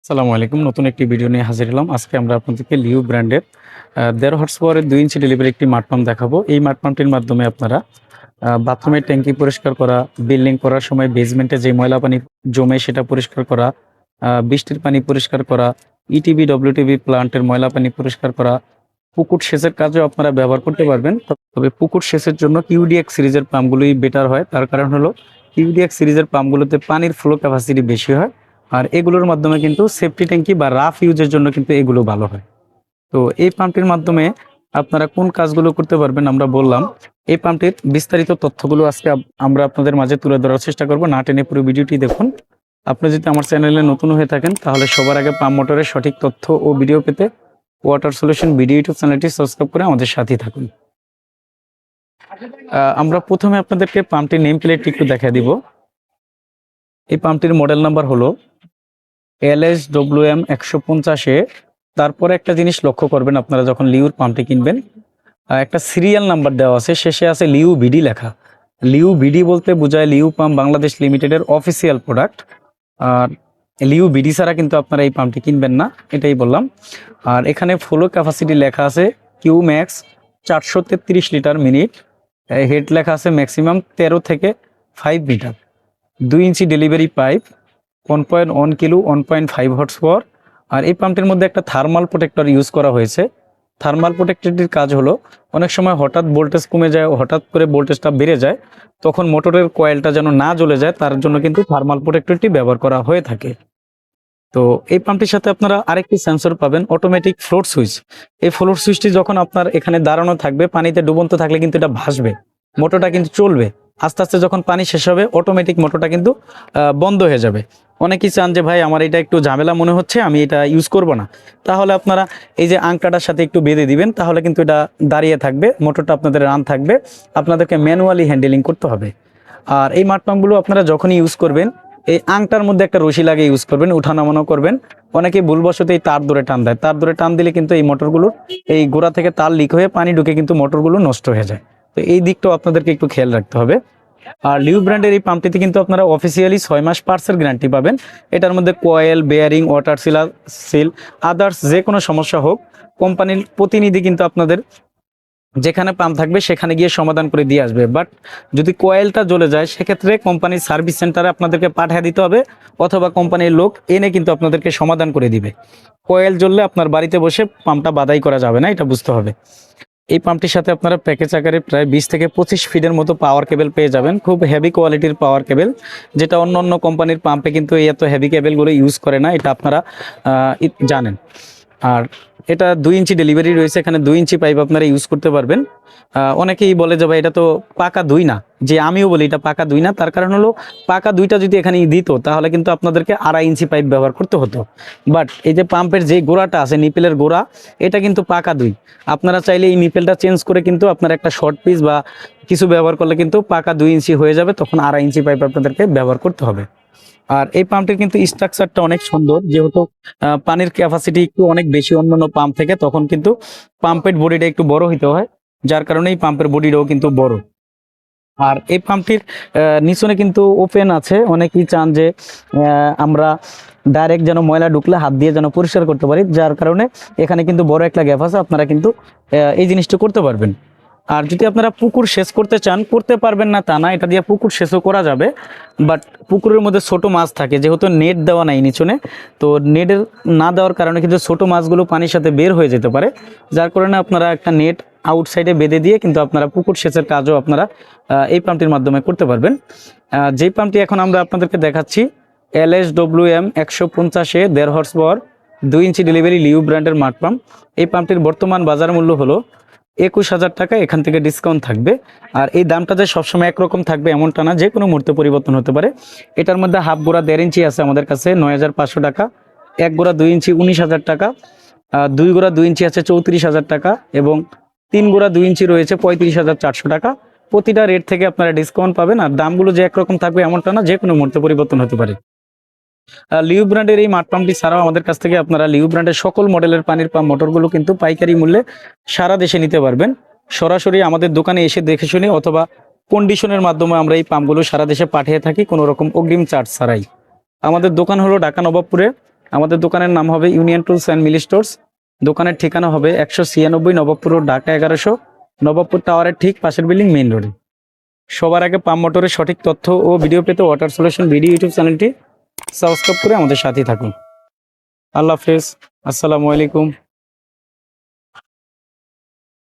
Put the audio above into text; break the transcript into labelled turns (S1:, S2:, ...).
S1: আসসালামু আলাইকুম। নতুন একটি ভিডিও নিয়ে হাজির হলাম। আজকে আমরা আপনাদেরকে লিউ ব্র্যান্ডের ১.৫ হর্স পাওয়ারের ২ ইঞ্চি ডেলিভারি একটি মাড পাম্প দেখাবো। এই মাড পাম্পটির মাধ্যমে আপনারা বাথরুমের ট্যাঙ্কি পরিষ্কার করা, বিল্ডিং করার সময় বেসমেন্টে যে ময়লা পানি জমে সেটা পরিষ্কার করা, বৃষ্টির পানি পরিষ্কার করা, ইটিবি, ডব্লিউটিবি প্লান্টের ময়লা পানি পরিষ্কার করা, পুকুর সেচের কাজেও আপনারা ব্যবহার করতে পারবেন। তবে পুকুর সেচের জন্য কিউডিএক্স সিরিজের পাম্পগুলোই বেটার হয়। তার কারণ হলো কিউডিএক্স সিরিজের পাম্পগুলোতে পানির ফ্লো ক্যাপাসিটি বেশি হয়। আর এগুলোর মাধ্যমে কিন্তু সেফটি ট্যাঙ্কি বা রাফ ইউজের জন্য কিন্তু এগুলো ভালো হয়। তো এই পাম্পটির মাধ্যমে আপনারা কোন কাজগুলো করতে পারবেন আমরা বললাম। এই পাম্পটির বিস্তারিত তথ্যগুলো আজকে আমরা আপনাদের মাঝে তুলে ধরার চেষ্টা করব। না টেনে পুরো ভিডিওটি দেখুন। আপনি যদি আমার চ্যানেলে নতুন হয়ে থাকেন তাহলে সবার আগে পাম্প মোটরের সঠিক তথ্য ও ভিডিও পেতে ওয়াটার সলিউশন ভিডিও ইউটিউব চ্যানেলটি সাবস্ক্রাইব করে আমাদের সাথেই থাকুন। আমরা প্রথমে আপনাদেরকে পাম্পটির নেম প্লেটটি একটু দেখা দিব। এই পাম্পটির মডেল নাম্বার হলো LSWM 150-এ। তারপরে একটা জিনিস লক্ষ্য করবেন আপনারা যখন লিউর পাম্পটি কিনবেন, একটা সিরিয়াল নাম্বার দেওয়া আছে, শেষে আছে লিউ বিডি লেখা। লিউ বিডি বলতে বোঝায় লিউ পাম্প বাংলাদেশ লিমিটেডের অফিসিয়াল প্রোডাক্ট। আর লিউ বিডি ছাড়া কিন্তু আপনারা এই পাম্পটি কিনবেন না, এটাই বললাম। আর এখানে ফ্লো ক্যাপাসিটি লেখা আছে কিউ ম্যাক্স 433 লিটার মিনিট। হেড লেখা আছে ম্যাক্সিমাম 13 থেকে 5 metre. 2 inch delivery pipe, 1.1 kilo, 1.5 horse power. আর এই পাম্পটির মধ্যে একটা থার্মাল প্রোটেক্টর ইউজ করা হয়েছে। থার্মাল প্রোটেক্টরটির কাজ হলো অনেক সময় হঠাৎ ভোল্টেজ কমে যায়, হঠাৎ করে ভোল্টেজটা বেড়ে যায়, তখন মোটরের কয়েলটা যেন না জ্বলে যায় তার জন্য কিন্তু থার্মাল প্রোটেক্টরটি ব্যবহার করা হয়ে থাকে। তো এই পাম্পটির সাথে আপনারা আরেকটি সেন্সর পাবেন, অটোমেটিক ফ্লোট সুইচ। এই ফ্লোট সুইচটি যখন আপনার এখানে দাঁড়ানো থাকবে, পানিতে ডুবন্ত থাকলে কিন্তু এটা ভাসবে, মোটরটা কিন্তু চলবে। আস্তে আস্তে যখন পানি শেষ হবে অটোমেটিক মোটরটা কিন্তু বন্ধ হয়ে যাবে। অনেকেই চান যে ভাই আমার এটা একটু ঝামেলা মনে হচ্ছে, আমি এটা ইউজ করব না, তাহলে আপনারা এই যে আংটাটার সাথে একটু বেঁধে দিবেন, তাহলে কিন্তু এটা দাঁড়িয়ে থাকবে, মোটরটা আপনাদের রান থাকবে, আপনাদেরকে ম্যানুয়ালি হ্যান্ডেলিং করতে হবে। আর এই মাড পাম্পগুলো আপনারা যখনই ইউজ করবেন এই আংটার মধ্যে একটা রশি লাগিয়ে ইউজ করবেন, উঠানামানো করবেন। অনেকে ভুলবশত এই তার ধরে টান দেয়, তার ধরে টান দিলে কিন্তু এই মোটরগুলোর এই গোড়া থেকে তার লিক হয়ে পানি ঢুকে কিন্তু মোটরগুলো নষ্ট হয়ে যায়। তো এই দিকটাও আপনাদেরকে একটু খেয়াল রাখতে হবে। আর লিউ ব্র্যান্ডের এই পাম্পটিতে কিন্তু আপনারা অফিসিয়ালি 6 মাস পার্টসের গ্যারান্টি পাবেন। এটার মধ্যে coil, bearing, water seal others যে কোনো সমস্যা হোক, কোম্পানির প্রতিনিধি কিন্তু আপনাদের যেখানে পাম্প থাকবে সেখানে গিয়ে সমাধান করে দিয়ে আসবে। বাট যদি কয়েলটা জ্বলে যায় সেক্ষেত্রে কোম্পানির সার্ভিস সেন্টারে আপনাদেরকে পাঠিয়ে দিতে হবে, অথবা কোম্পানির লোক এনে কিন্তু আপনাদেরকে সমাধান করে দিবে। কয়েল জ্বললে আপনার বাড়িতে বসে পাম্পটা বাদাই করা যাবে না, এটা বুঝতে হবে। এই পাম্পটির সাথে আপনারা প্যাকেজ আকারে প্রায় 20 থেকে 25 ফিটের মতো পাওয়ার কেবল পেয়ে যাবেন, খুব হেভি কোয়ালিটির পাওয়ার কেবল, যেটা অন্য অন্য কোম্পানির পাম্পে কিন্তু এই এত হেভি কেবলগুলো ইউজ করে না, এটা আপনারা জানেন। আর এটা 2 ইঞ্চি ডেলিভারি রয়েছে, এখানে 2 ইঞ্চি পাইপ আপনারা ইউজ করতে পারবেন। অনেকেই বলে যে ভাই এটা তো পাকা 2 না, যে আমিও বলি এটা পাকা 2 না, তার কারণ হলো পাকা 2টা যদি এখানে দিত তাহলে কিন্তু আপনাদেরকে 2.5 ইঞ্চি পাইপ ব্যবহার করতে হতো। বাট এই যে পাম্পের যে গোড়াটা আছে, নিপেলের গোড়া, এটা কিন্তু পাকা 2। আপনারা চাইলে এই নিপেলটা চেঞ্জ করে কিন্তু আপনার একটা শর্ট পিস বা কিছু ব্যবহার করলে কিন্তু পাকা 2 ইঞ্চি হয়ে যাবে, তখন 2.5 ইঞ্চি পাইপ আপনাদেরকে ব্যবহার করতে হবে। আর এই পাম্পটির কিন্তু স্ট্রাকচারটা অনেক সুন্দর, যেহেতু পানির ক্যাপাসিটি একটু অনেক বেশি অন্যান্য পাম্প থেকে, তখন কিন্তু পাম্পের বডিটা একটু বড় হতে হয়, যার কারণে এই পাম্পের বডিটাও কিন্তু বড়। আর এই পাম্পটির নিচনে কিন্তু ওপেন আছে। অনেকেই চান যে আমরা ডাইরেক্ট যেন ময়লা ঢুকলে হাত দিয়ে যেন পরিষ্কার করতে পারি, যার কারণে এখানে কিন্তু বড় একটা গ্যাপ আছে, আপনারা কিন্তু এই জিনিসটা করতে পারবেন। আর যদি আপনারা পুকুর সেচ করতে চান, করতে পারবেন না তা না, এটা দিয়ে পুকুর সেচও করা যাবে। বাট পুকুরের মধ্যে ছোট মাছ থাকে, যেহেতু নেট দেওয়া নাই নিচনে, তো নেটের না দেওয়ার কারণে কিন্তু ছোট মাছগুলো পানির সাথে বের হয়ে যেতে পারে, যার কারণে আপনারা একটা নেট আউটসাইডে বেঁধে দিয়ে কিন্তু আপনারা পুকুর সেচের কাজও আপনারা এই পাম্পটির মাধ্যমে করতে পারবেন। যেই পাম্পটি এখন আমরা আপনাদেরকে দেখাচ্ছি LSWM 150-এ 1.5 হর্স পাওয়ার 2 ইঞ্চি ডেলিভারি লিউ ব্র্যান্ডের মাড পাম্প। এই পাম্পটির বর্তমান বাজার মূল্য হলো 21,000 টাকা, এখান থেকে ডিসকাউন্ট থাকবে। আর এই দামটা যে সবসময় একরকম থাকবে এমনটা না, যে কোনো মুহূর্তে পরিবর্তন হতে পারে। এটার মধ্যে হাফ গোড়া 1.5 ইঞ্চি আছে আমাদের কাছে 9,500 টাকা, 1 গোড়া 2 ইঞ্চি 19,000 টাকা, 2 গোড়া 2 ইঞ্চি আছে 34,000 টাকা, এবং 3 গোড়া 2 ইঞ্চি রয়েছে 35,400 টাকা। প্রতিটা রেট থেকে আপনারা ডিসকাউন্ট পাবেন। আর দামগুলো যে একরকম থাকবে এমনটা না, যে কোনো মুহূর্তে পরিবর্তন হতে পারে। লিউ ব্র্যান্ডের এই মাড পাম্পটি ছাড়াও আমাদের কাছ থেকে আপনারা লিউ ব্র্যান্ডের সকল মডেলের পানির পাম্প মোটরগুলো কিন্তু পাইকারি মূল্যে সারা দেশে নিতে পারবেন। সরাসরি আমাদের দোকানে এসে দেখে শুনে অথবা কন্ডিশনের মাধ্যমে আমরা এই পাম্পগুলো সারা দেশে পাঠিয়ে থাকি, কোনো রকম অগ্রিম চার্জ ছাড়াই। আমাদের দোকান হলো ঢাকা নবাবপুরে আমাদের দোকানের নাম হবে Union Tools and Mili Stores. দোকানের ঠিকানা হবে 196 নবাবপুর রোড, ঢাকা 1100, নবাবপুর টাওয়ারের ঠিক পাশের বিল্ডিং, মেইন রোডে। সবার আগে পাম্প মোটরের সঠিক তথ্য ও ভিডিও পেতে ওয়াটার সলিউশন ভিডিও ইউটিউব চ্যানেলটি সাবস্ক্রাইব করে আমাদের সাথেই থাকুন। আল্লাহ হাফেজ, আসসালামু আলাইকুম।